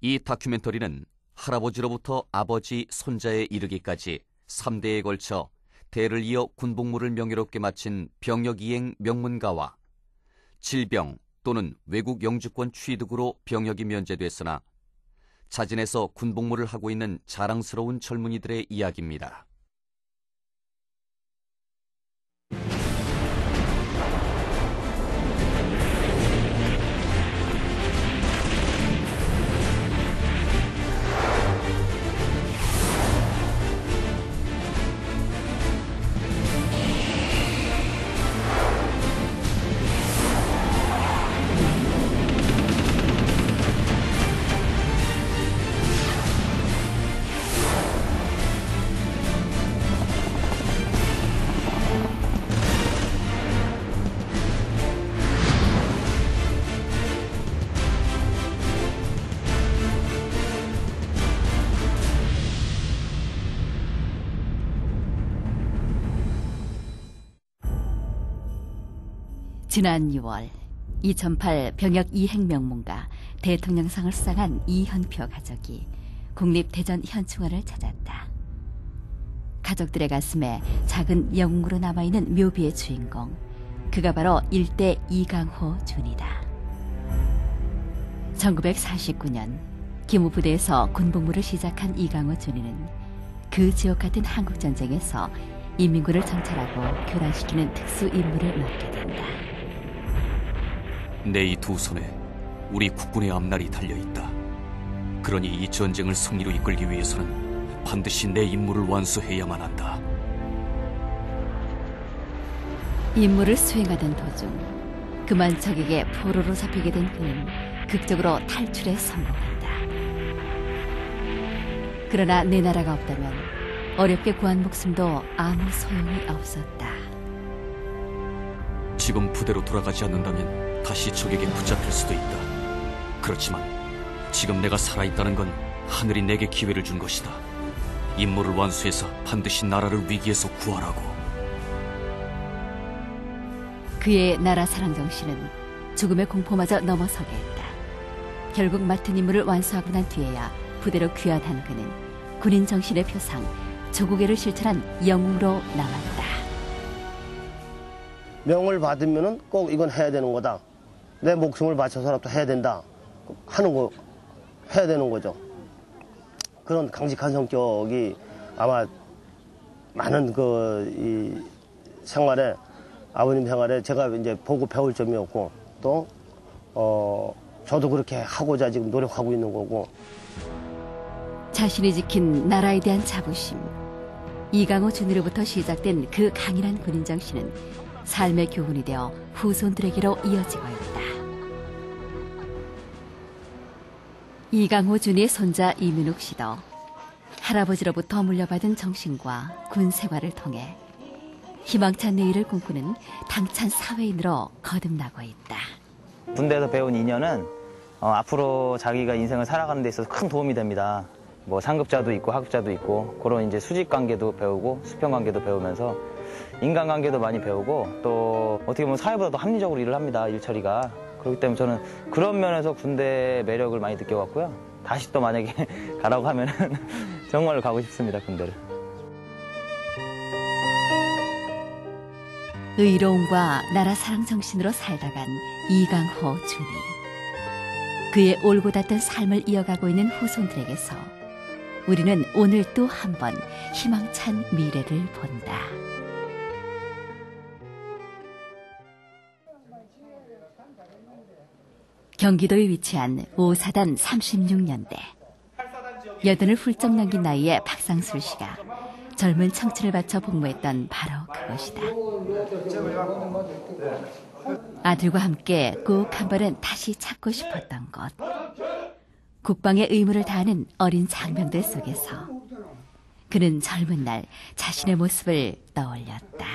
이 다큐멘터리는 할아버지로부터 아버지, 손자에 이르기까지 3대에 걸쳐 대를 이어 군복무를 명예롭게 마친 병역이행 명문가와 질병 또는 외국 영주권 취득으로 병역이 면제됐으나 자진해서 군복무를 하고 있는 자랑스러운 젊은이들의 이야기입니다. 지난 6월 2008 병역 이행 명문가 대통령상을 수상한 이현표 가족이 국립대전 현충원을 찾았다. 가족들의 가슴에 작은 영웅으로 남아있는 묘비의 주인공, 그가 바로 일대 이강호 준이다. 1949년 기무부대에서 군복무를 시작한 이강호 준이는 그 지옥 같은 한국전쟁에서 인민군을 정찰하고 교란시키는 특수 임무를 맡게 된다. 내 이 두 손에 우리 국군의 앞날이 달려있다. 그러니 이 전쟁을 승리로 이끌기 위해서는 반드시 내 임무를 완수해야만 한다. 임무를 수행하던 도중 그만 적에게 포로로 잡히게 된 그는 극적으로 탈출에 성공한다. 그러나 내 나라가 없다면 어렵게 구한 목숨도 아무 소용이 없었다. 지금 부대로 돌아가지 않는다면 다시 적에게 붙잡힐 수도 있다. 그렇지만 지금 내가 살아있다는 건 하늘이 내게 기회를 준 것이다. 임무를 완수해서 반드시 나라를 위기에서 구하라고. 그의 나라 사랑 정신은 죽음의 공포마저 넘어서게 했다. 결국 맡은 임무를 완수하고 난 뒤에야 부대로 귀환한 그는 군인 정신의 표상, 조국애를 실천한 영웅으로 남았다. 명을 받으면은 꼭 이건 해야 되는 거다. 내 목숨을 바쳐서라도 해야 된다. 하는 거, 해야 되는 거죠. 그런 강직한 성격이 아마 많은 이 생활에, 아버님 생활에 제가 이제 보고 배울 점이었고, 또, 저도 그렇게 하고자 지금 노력하고 있는 거고. 자신이 지킨 나라에 대한 자부심, 이강호 준이로부터 시작된 그 강인한 군인 정신은 삶의 교훈이 되어 후손들에게로 이어지고 있다. 이강호 준이의 손자 이민욱 씨도 할아버지로부터 물려받은 정신과 군 생활을 통해 희망찬 내일을 꿈꾸는 당찬 사회인으로 거듭나고 있다. 군대에서 배운 인연은 앞으로 자기가 인생을 살아가는 데 있어서 큰 도움이 됩니다. 뭐 상급자도 있고 하급자도 있고 그런 이제 수직 관계도 배우고 수평 관계도 배우면서 인간관계도 많이 배우고 또 어떻게 보면 사회보다 더 합리적으로 일을 합니다. 일처리가. 그렇기 때문에 저는 그런 면에서 군대의 매력을 많이 느껴왔고요. 다시 또 만약에 가라고 하면 정말로 가고 싶습니다. 군대를. 의로움과 나라 사랑 정신으로 살다간 이강호 준이. 그의 올고 닿던 삶을 이어가고 있는 후손들에게서 우리는 오늘 또 한 번 희망찬 미래를 본다. 경기도에 위치한 5사단 36년대. 여든을 훌쩍 넘긴 나이에 박상술 씨가 젊은 청춘을 바쳐 복무했던 바로 그것이다. 아들과 함께 꼭 한 번은 다시 찾고 싶었던 것. 국방의 의무를 다하는 어린 장병들 속에서 그는 젊은 날 자신의 모습을 떠올렸다.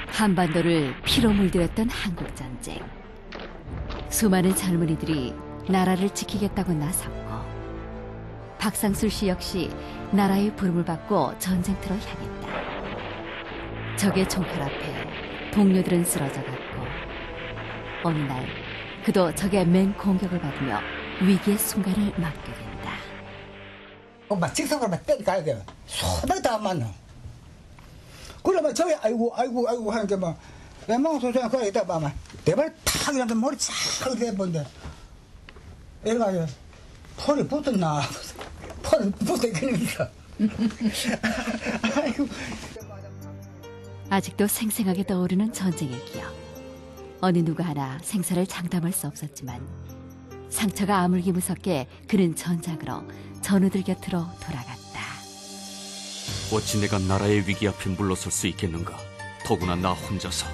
한반도를 피로 물들였던 한국전쟁. 수많은 젊은이들이 나라를 지키겠다고 나섰고 박상술 씨 역시 나라의 부름을 받고 전쟁터로 향했다. 적의 총칼 앞에 동료들은 쓰러져갔고 어느 날 그도 적의 맹공격을 받으며 위기의 순간을 맞게 된다. 막 직선으로 막 때리가야 돼. 소리 다 안 맞나. 그러면 저기 아이고 하니까 막 웬만한 소리가 그래 있다 막 대발 탁 이러면 머리 쫙 대본데 이래가지고 폴이 붙었나 폴이 붙어 그러니까 아이고. 아직도 생생하게 떠오르는 전쟁의 기억. 어느 누구 하나 생사를 장담할 수 없었지만 상처가 아물기 무섭게 그는 전장으로 전우들 곁으로 돌아갔다. 어찌 내가 나라의 위기 앞에 물러설 수 있겠는가? 더구나 나 혼자서.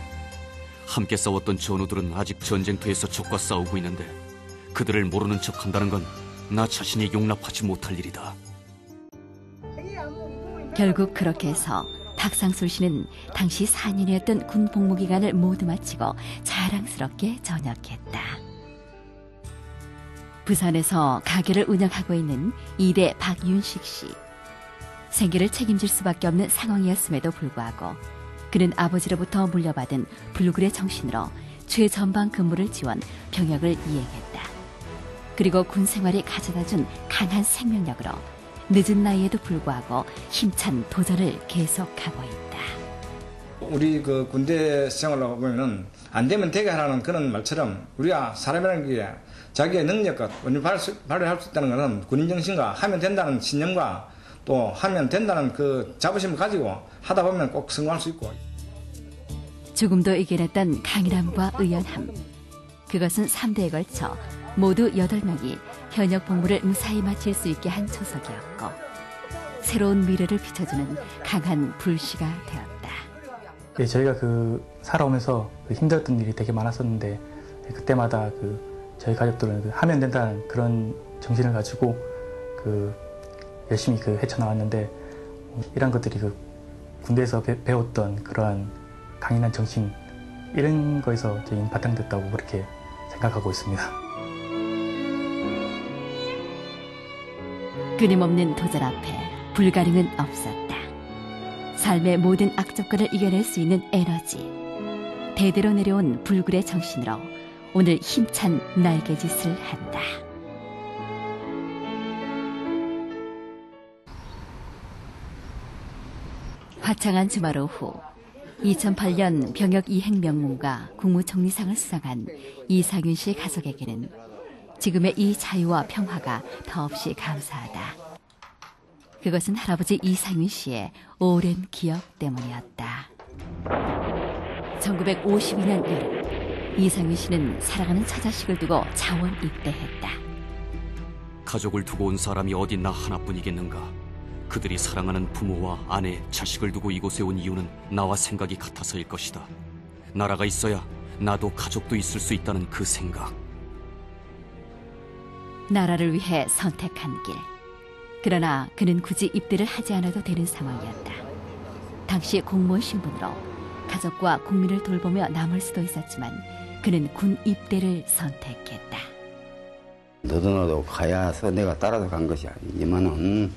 함께 싸웠던 전우들은 아직 전쟁터에서 적과 싸우고 있는데 그들을 모르는 척한다는 건 나 자신이 용납하지 못할 일이다. 결국 그렇게 해서 박상술 씨는 당시 4년이었던 군 복무 기간을 모두 마치고 자랑스럽게 전역했다. 부산에서 가게를 운영하고 있는 이대 박윤식 씨. 생계를 책임질 수밖에 없는 상황이었음에도 불구하고 그는 아버지로부터 물려받은 불굴의 정신으로 최전방 근무를 지원 병역을 이행했다. 그리고 군 생활이 가져다준 강한 생명력으로 늦은 나이에도 불구하고 힘찬 도전을 계속하고 있다. 우리 그 군대 생활을 보면은 안 되면 되게 하라는 그런 말처럼 우리가 사람이라는 게 자기의 능력과 발휘할 수 있다는 것은 군인 정신과 하면 된다는 신념과 또 하면 된다는 그 자부심을 가지고 하다 보면 꼭 성공할 수 있고. 죽음도 이겨냈던 강인함과 의연함. 그것은 3대에 걸쳐 모두 8명이 현역 복무를 무사히 마칠 수 있게 한 초석이었고 새로운 미래를 비춰주는 강한 불씨가 되었다. 네, 저희가 살아오면서 힘들었던 일이 되게 많았었는데 그때마다 저희 가족들은 하면 된다는 그런 정신을 가지고 열심히 헤쳐나왔는데 이런 것들이 군대에서 배웠던 그러한 강인한 정신 이런 거에서 저희는 바탕됐다고 그렇게 생각하고 있습니다. 끊임없는 도전 앞에 불가능은 없었다. 삶의 모든 악조건을 이겨낼 수 있는 에너지. 대대로 내려온 불굴의 정신으로 오늘 힘찬 날개짓을 한다. 화창한 주말 오후 2008년 병역 이행 명문과 국무총리상을 수상한 이상윤 씨의 가족에게는 지금의 이 자유와 평화가 더없이 감사하다. 그것은 할아버지 이상윤 씨의 오랜 기억 때문이었다. 1952년 여름, 이상윤 씨는 사랑하는 처자식을 두고 자원 입대했다. 가족을 두고 온 사람이 어디 나 하나뿐이겠는가? 그들이 사랑하는 부모와 아내, 자식을 두고 이곳에 온 이유는 나와 생각이 같아서일 것이다. 나라가 있어야 나도 가족도 있을 수 있다는 그 생각. 나라를 위해 선택한 길. 그러나 그는 굳이 입대를 하지 않아도 되는 상황이었다. 당시 공무원 신분으로 가족과 국민을 돌보며 남을 수도 있었지만 그는 군 입대를 선택했다. 너도 가야 해서 내가 따라서 간 것이 아니지만은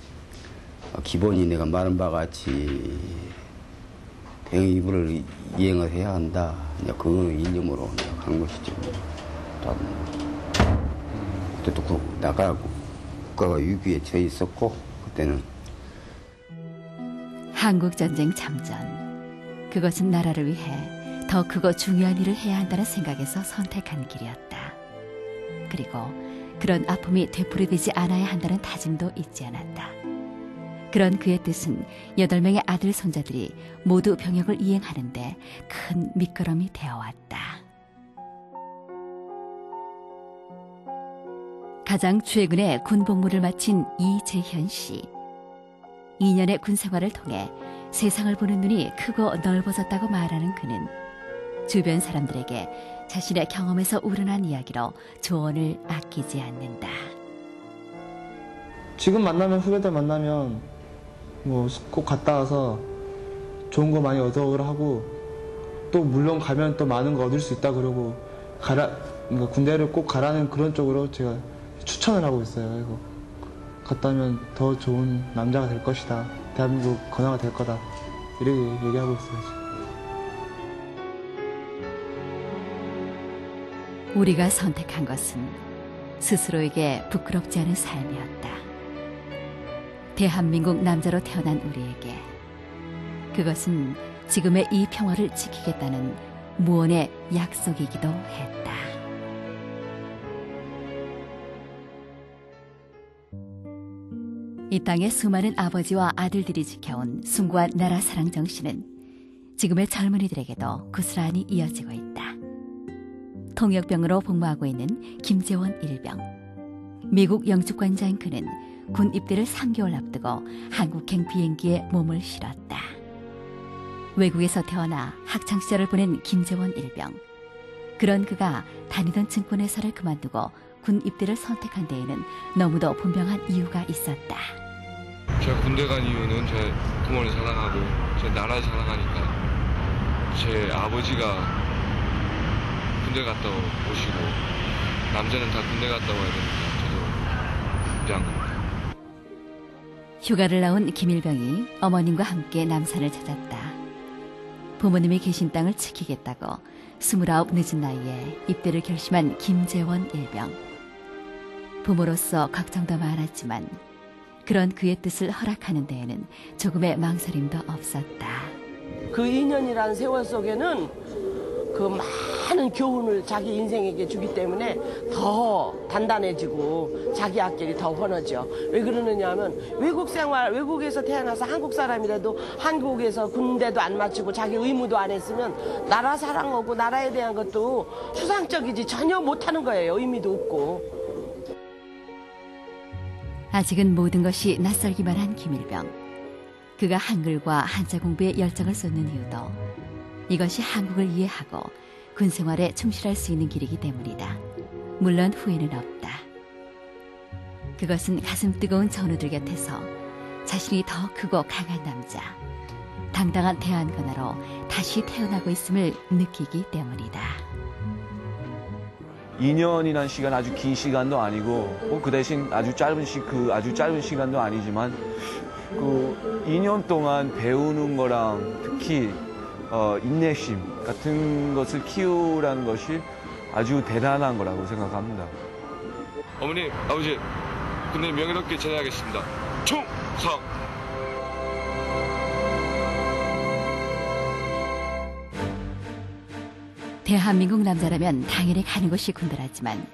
기본이 내가 말한 바와 같이 병역義務를 이행을 해야 한다. 그 일념으로 내가 간 것이죠. 그때 또 나가고 국가가 위기에 처해 있었고 그때는 한국전쟁 참전. 그것은 나라를 위해 더 크고 중요한 일을 해야 한다는 생각에서 선택한 길이었다. 그리고 그런 아픔이 되풀이되지 않아야 한다는 다짐도 잊지 않았다. 그런 그의 뜻은 8명의 아들 손자들이 모두 병역을 이행하는데 큰 밑거름이 되어왔다. 가장 최근에 군 복무를 마친 이재현 씨. 2년의 군 생활을 통해 세상을 보는 눈이 크고 넓어졌다고 말하는 그는 주변 사람들에게 자신의 경험에서 우러난 이야기로 조언을 아끼지 않는다. 지금 만나면 후배들 만나면 꼭 갔다 와서 좋은 거 많이 얻어오라 하고 또 물론 가면 또 많은 거 얻을 수 있다 그러고 군대를 꼭 가라는 그런 쪽으로 제가 추천을 하고 있어요. 그리고 갔다 오면 더 좋은 남자가 될 것이다. 대한민국 건화가 될 거다. 이렇게 얘기하고 있어요. 지금. 우리가 선택한 것은 스스로에게 부끄럽지 않은 삶이었다. 대한민국 남자로 태어난 우리에게 그것은 지금의 이 평화를 지키겠다는 무언의 약속이기도 했다. 이 땅의 수많은 아버지와 아들들이 지켜온 숭고한 나라 사랑 정신은 지금의 젊은이들에게도 고스란히 이어지고 있다. 통역병으로 복무하고 있는 김재원 일병. 미국 영주권자인 그는 군 입대를 3개월 앞두고 한국행 비행기에 몸을 실었다. 외국에서 태어나 학창시절을 보낸 김재원 일병. 그런 그가 다니던 증권회사를 그만두고 군 입대를 선택한 데에는 너무도 분명한 이유가 있었다. 제가 군대 간 이유는 제 부모를 사랑하고 제 나라를 사랑하니까 제 아버지가 군대 갔다 오시고 남자는 다 군대 갔다 와야 되니까 저도 군대 안 갑니다. 휴가를 나온 김일병이 어머님과 함께 남산을 찾았다. 부모님이 계신 땅을 지키겠다고 29 늦은 나이에 입대를 결심한 김재원 일병. 부모로서 걱정도 많았지만 그런 그의 뜻을 허락하는 데에는 조금의 망설임도 없었다. 그 2년이라는 세월 속에는 그 많은 교훈을 자기 인생에게 주기 때문에 더 단단해지고 자기 앞길이 더 훤하죠. 왜 그러느냐 하면 외국 생활, 외국에서 태어나서 한국 사람이라도 한국에서 군대도 안 마치고 자기 의무도 안 했으면 나라 사랑하고 나라에 대한 것도 추상적이지 전혀 못하는 거예요. 의미도 없고. 아직은 모든 것이 낯설기만 한 김일병. 그가 한글과 한자 공부에 열정을 쏟는 이유도 이것이 한국을 이해하고 군생활에 충실할 수 있는 길이기 때문이다. 물론 후회는 없다. 그것은 가슴 뜨거운 전우들 곁에서 자신이 더 크고 강한 남자, 당당한 대한군화로 다시 태어나고 있음을 느끼기 때문이다. 2년이라는 시간 아주 긴 시간도 아니고 그 대신 아주 짧은 시간도 아니지만 그 2년 동안 배우는 거랑 특히 인내심 같은 것을 키우라는 것이 아주 대단한 거라고 생각합니다. 어머니, 아버지, 군대 명예롭게 전해하겠습니다. 충성! 대한민국 남자라면 당연히 가는 곳이 군대라지만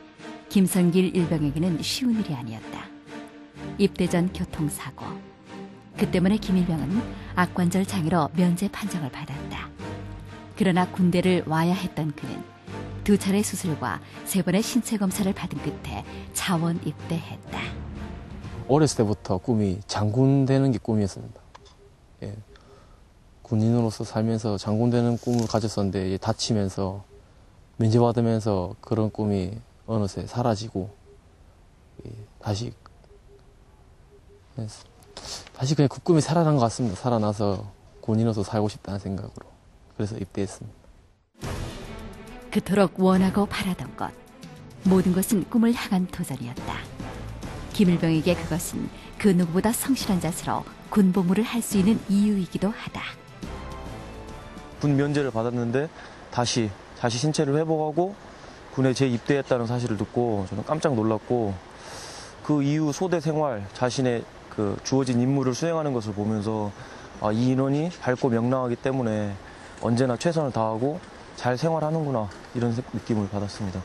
김성길 일병에게는 쉬운 일이 아니었다. 입대 전 교통사고. 그 때문에 김일병은 악관절 장애로 면제 판정을 받았다. 그러나 군대를 와야 했던 그는 2차례 수술과 3번의 신체 검사를 받은 끝에 자원 입대했다. 어렸을 때부터 꿈이 장군 되는 게 꿈이었습니다. 예. 군인으로서 살면서 장군 되는 꿈을 가졌었는데 다치면서 면제받으면서 그런 꿈이 어느새 사라지고 다시 그냥 그 꿈이 살아난 것 같습니다. 살아나서 군인으로서 살고 싶다는 생각으로. 그래서 입대했습니다. 그토록 원하고 바라던 것. 모든 것은 꿈을 향한 도전이었다. 김일병에게 그것은 그 누구보다 성실한 자세로 군복무를 할 수 있는 이유이기도 하다. 군 면제를 받았는데 다시 신체를 회복하고 군에 재입대했다는 사실을 듣고 저는 깜짝 놀랐고 그 이후 소대 생활 자신의 그 주어진 임무를 수행하는 것을 보면서 이 인원이 밝고 명랑하기 때문에 언제나 최선을 다하고 잘 생활하는구나 이런 느낌을 받았습니다.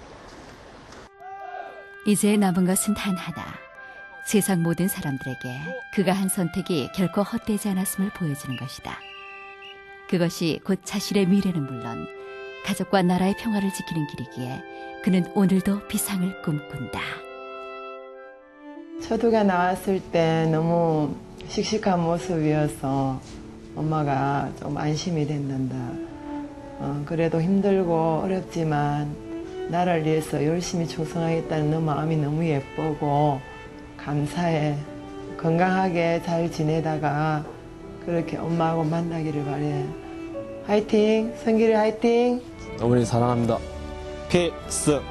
이제 남은 것은 단 하나. 세상 모든 사람들에게 그가 한 선택이 결코 헛되지 않았음을 보여주는 것이다. 그것이 곧 자신의 미래는 물론 가족과 나라의 평화를 지키는 길이기에 그는 오늘도 비상을 꿈꾼다. 초두가 나왔을 때 너무 씩씩한 모습이어서 엄마가 좀 안심이 됐는다. 그래도 힘들고 어렵지만 나를 위해서 열심히 충성하겠다는 너 마음이 너무 예쁘고 감사해. 건강하게 잘 지내다가 그렇게 엄마하고 만나기를 바래. 화이팅! 성길이 화이팅! 어머니 사랑합니다. 필승!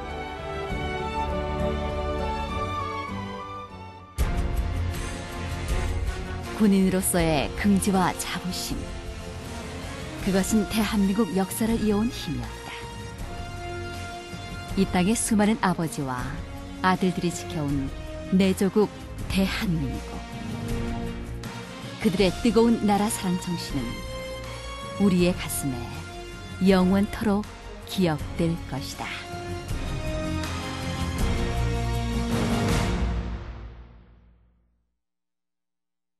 군인으로서의 긍지와 자부심. 그것은 대한민국 역사를 이어온 힘이었다. 이 땅의 수많은 아버지와 아들들이 지켜온 내 조국 대한민국. 그들의 뜨거운 나라 사랑 정신은 우리의 가슴에 영원토록 기억될 것이다.